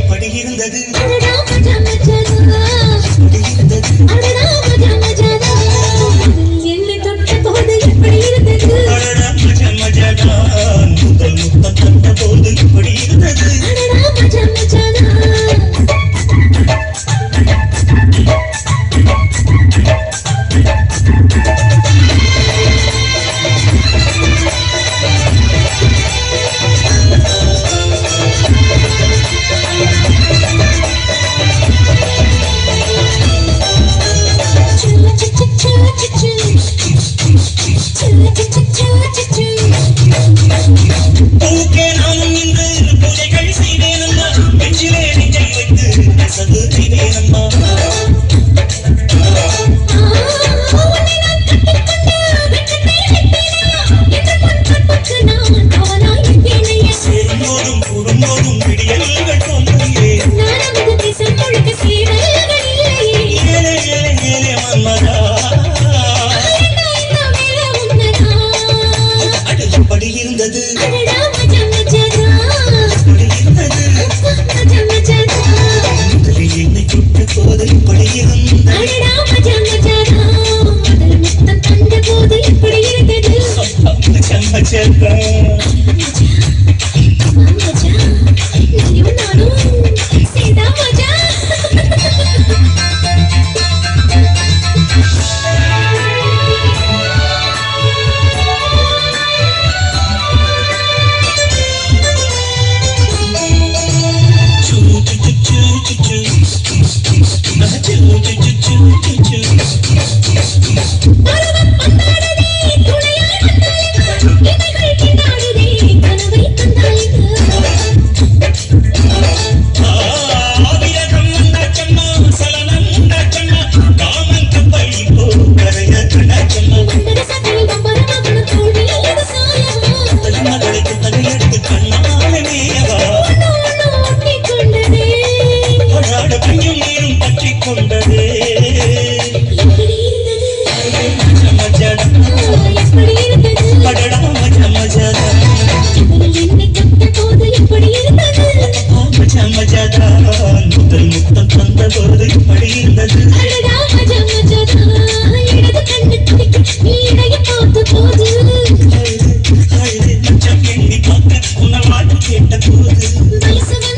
எப்படி இருந்தது என்னை தொட்ட போது எப்படி இருந்தது முதல் முத்தம் தந்த போது எப்படி இருந்தது பூக்கே நானும் இன்று பூஜைகள் செய்வேனம்மா நெஞ்சிலே நெஞ்சை வைத்து நெசவு செய்வேனம்மா சேரும்போதும் கூடும்போதும் விடியல்கள் தோன்றியே ஏலே ஏலே ஏலே மன்மதா எப்படி இருந்தது முதலில் என்னை தொட்ட போது எப்படி இருந்தது முதல் முத்தம் தந்த போது எப்படி இருந்தது மச்சம் எண்ணி பார்க்க உணவாட்டு கேட்ட போது